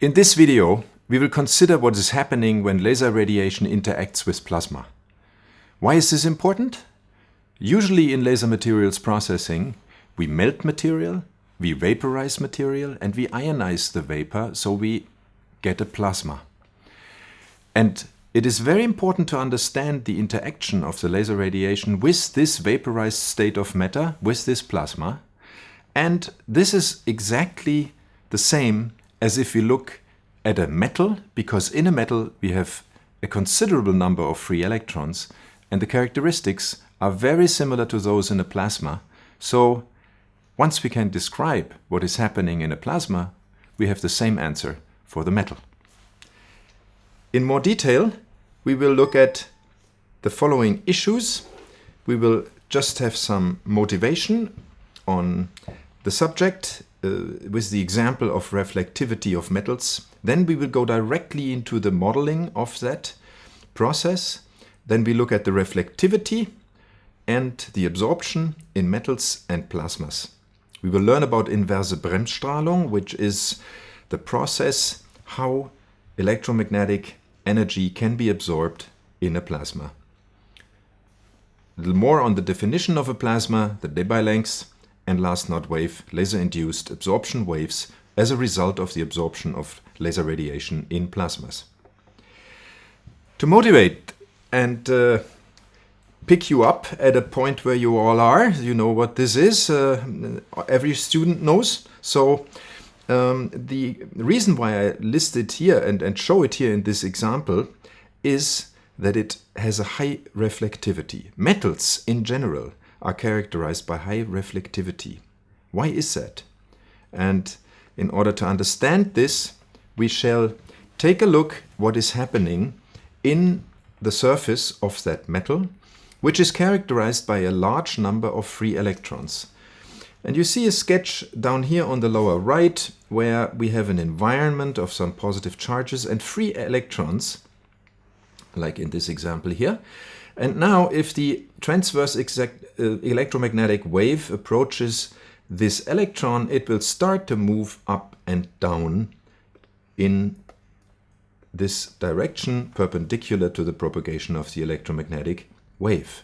In this video, we will consider what is happening when laser radiation interacts with plasma. Why is this important? Usually in laser materials processing, we melt material, we vaporize material, and we ionize the vapor, so we get a plasma. And it is very important to understand the interaction of the laser radiation with this vaporized state of matter, with this plasma. And this is exactly the same as if we look at a metal, because in a metal we have a considerable number of free electrons, and the characteristics are very similar to those in a plasma. So once we can describe what is happening in a plasma, we have the same answer for the metal. In more detail, we will look at the following issues. We will just have some motivation on the subject with the example of reflectivity of metals. Then we will go directly into the modeling of that process. Then we look at the reflectivity and the absorption in metals and plasmas. We will learn about inverse Bremsstrahlung, which is the process how electromagnetic energy can be absorbed in a plasma. A little more on the definition of a plasma, the Debye length, and last not wave, laser-induced absorption waves as a result of the absorption of laser radiation in plasmas. To motivate and pick you up at a point where you all are, you know what this is, every student knows. So the reason why I list it here and show it here in this example is that it has a high reflectivity. Metals in general are characterized by high reflectivity. Why is that? And in order to understand this, we shall take a look what is happening in the surface of that metal, which is characterized by a large number of free electrons. And you see a sketch down here on the lower right where we have an environment of some positive charges and free electrons, like in this example here. And now if the transverse electromagnetic wave approaches this electron, it will start to move up and down in this direction perpendicular to the propagation of the electromagnetic wave.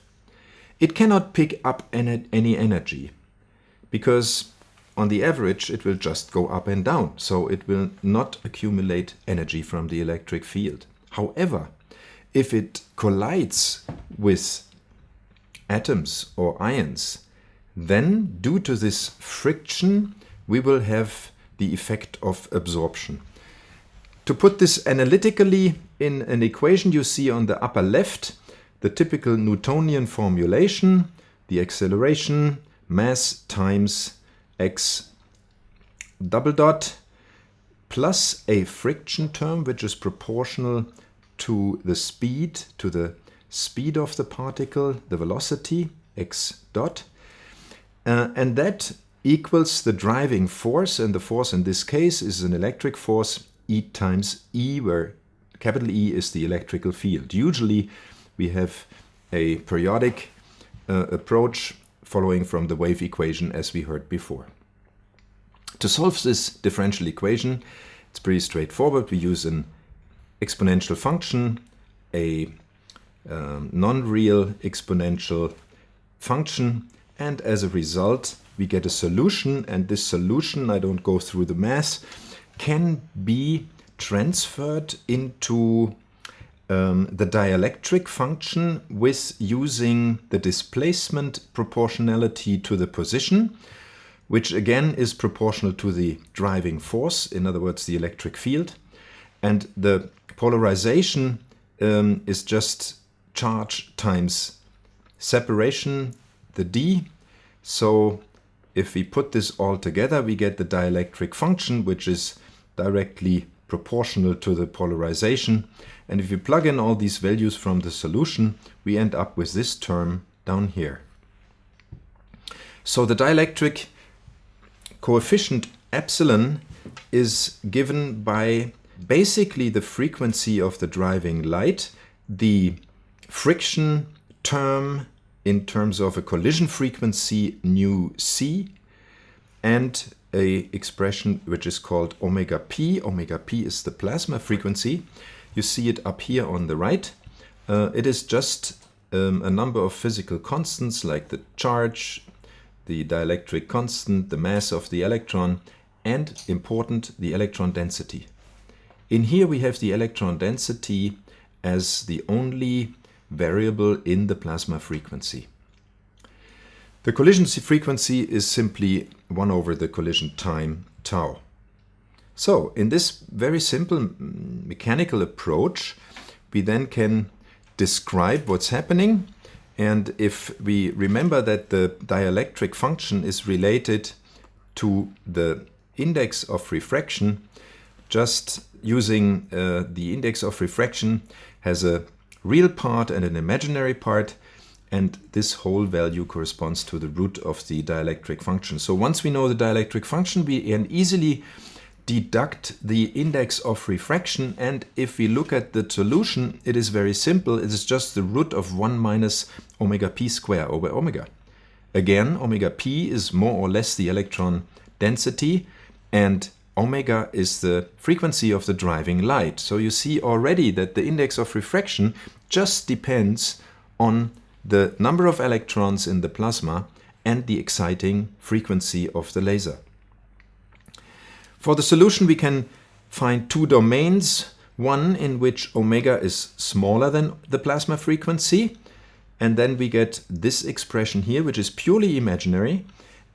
It cannot pick up any energy because on the average it will just go up and down, so it will not accumulate energy from the electric field. However, if it collides with atoms or ions, then due to this friction we will have the effect of absorption. To put this analytically in an equation, you see on the upper left the typical Newtonian formulation, the acceleration mass times x double dot plus a friction term which is proportional to the speed of the particle, the velocity, x dot. And that equals the driving force, and the force in this case is an electric force, E times E, where capital E is the electrical field. Usually we have a periodic approach following from the wave equation as we heard before. To solve this differential equation, it's pretty straightforward. We use an exponential function, a non-real exponential function, and as a result we get a solution, and this solution, I don't go through the math, can be transferred into the dielectric function with using the displacement proportionality to the position, which again is proportional to the driving force, in other words the electric field. And the polarization is just charge times separation, the d. So if we put this all together, we get the dielectric function, which is directly proportional to the polarization. And if we plug in all these values from the solution, we end up with this term down here. So the dielectric coefficient epsilon is given by basically the frequency of the driving light, the friction term in terms of a collision frequency nu c, and a expression which is called omega p. Omega p is the plasma frequency. You see it up here on the right. It is just a number of physical constants like the charge, the dielectric constant, the mass of the electron, and, important, the electron density. In here we have the electron density as the only variable in the plasma frequency. The collision frequency is simply 1 over the collision time, tau. So, in this very simple mechanical approach, we then can describe what's happening, and if we remember that the dielectric function is related to the index of refraction, just using the index of refraction has a real part and an imaginary part, and this whole value corresponds to the root of the dielectric function. So once we know the dielectric function, we can easily deduct the index of refraction, and if we look at the solution, it is very simple. It is just the root of 1 minus omega p square over omega. Again, omega p is more or less the electron density, and omega is the frequency of the driving light. So you see already that the index of refraction just depends on the number of electrons in the plasma and the exciting frequency of the laser. For the solution we can find two domains, one in which omega is smaller than the plasma frequency, and then we get this expression here, which is purely imaginary,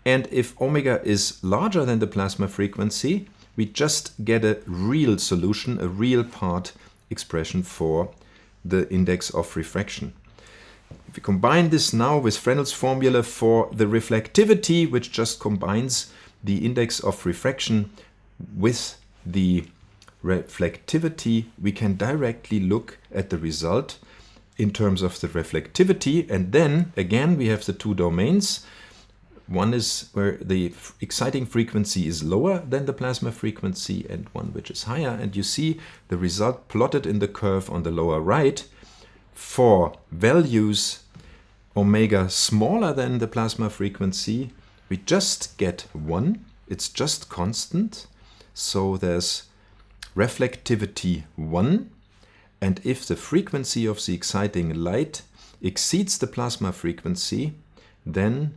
and if omega is larger than the plasma frequency, we just get a real solution, a real part expression for the index of refraction. If we combine this now with Fresnel's formula for the reflectivity, which just combines the index of refraction with the reflectivity, we can directly look at the result in terms of the reflectivity, and then again we have the two domains. One is where the exciting frequency is lower than the plasma frequency, and one which is higher, and you see the result plotted in the curve on the lower right. For values omega smaller than the plasma frequency, we just get 1, it's just constant, so there's reflectivity 1, and if the frequency of the exciting light exceeds the plasma frequency, then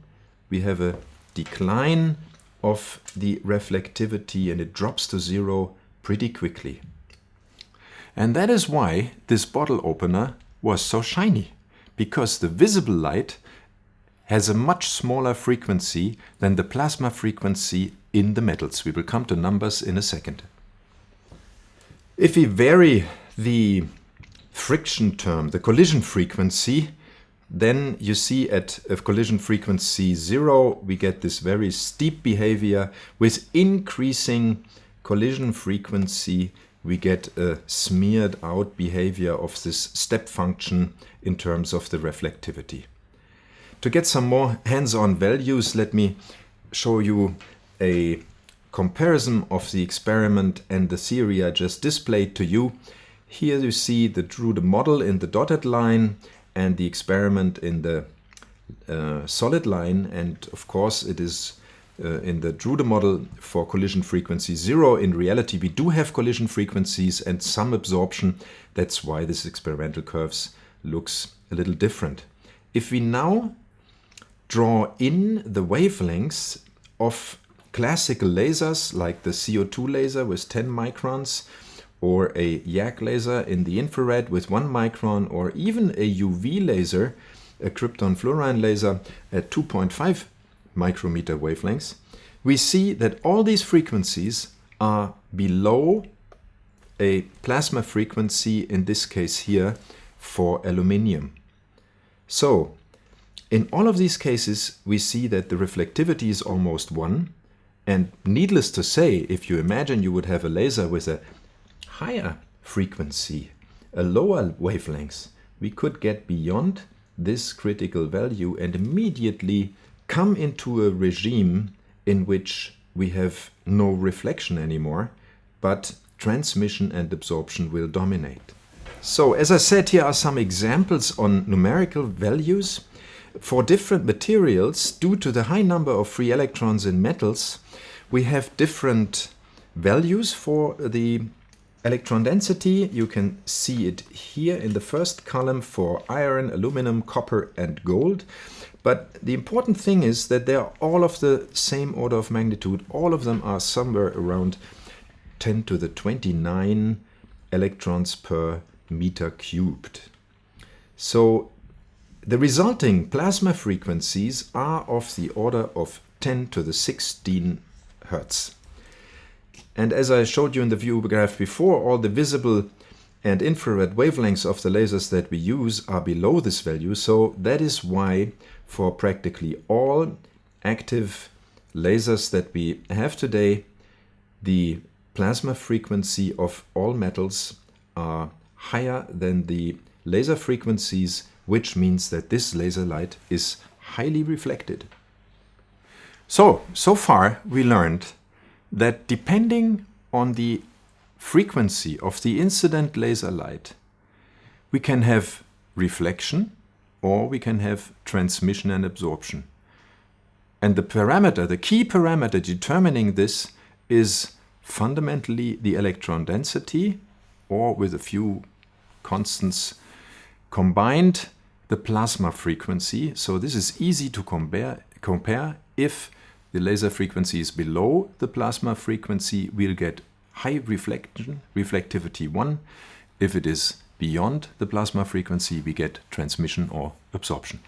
we have a decline of the reflectivity and it drops to 0 pretty quickly. And that is why this bottle opener was so shiny, because the visible light has a much smaller frequency than the plasma frequency in the metals. We will come to numbers in a second. If we vary the friction term, the collision frequency, then you see at a collision frequency 0, we get this very steep behavior. With increasing collision frequency, we get a smeared out behavior of this step function in terms of the reflectivity. To get some more hands-on values, let me show you a comparison of the experiment and the theory I just displayed to you. Here you see the Drude model in the dotted line and the experiment in the solid line, and of course it is in the Drude model for collision frequency 0. In reality we do have collision frequencies and some absorption. That's why this experimental curves looks a little different. If we now draw in the wavelengths of classical lasers like the CO2 laser with 10 microns, or a YAG laser in the infrared with 1 micron, or even a UV laser, a krypton fluorine laser at 2.5 micrometer wavelengths, we see that all these frequencies are below a plasma frequency, in this case here, for aluminium. So, in all of these cases, we see that the reflectivity is almost 1, and needless to say, if you imagine you would have a laser with a higher frequency, a lower wavelength, we could get beyond this critical value and immediately come into a regime in which we have no reflection anymore, but transmission and absorption will dominate. So, as I said, here are some examples on numerical values. For different materials, due to the high number of free electrons in metals, we have different values for the electron density. You can see it here in the first column for iron, aluminum, copper and gold. But the important thing is that they are all of the same order of magnitude. All of them are somewhere around 10 to the 29 electrons per meter cubed. So the resulting plasma frequencies are of the order of 10 to the 16 Hertz. And as I showed you in the view graph before, all the visible and infrared wavelengths of the lasers that we use are below this value. So that is why for practically all active lasers that we have today, the plasma frequency of all metals are higher than the laser frequencies, which means that this laser light is highly reflected. So far we learned that depending on the frequency of the incident laser light, we can have reflection or we can have transmission and absorption. And the parameter, the key parameter determining this is fundamentally the electron density, or with a few constants combined, the plasma frequency. So this is easy to compare. If the laser frequency is below the plasma frequency, we'll get high reflection, reflectivity 1. If it is beyond the plasma frequency, we get transmission or absorption.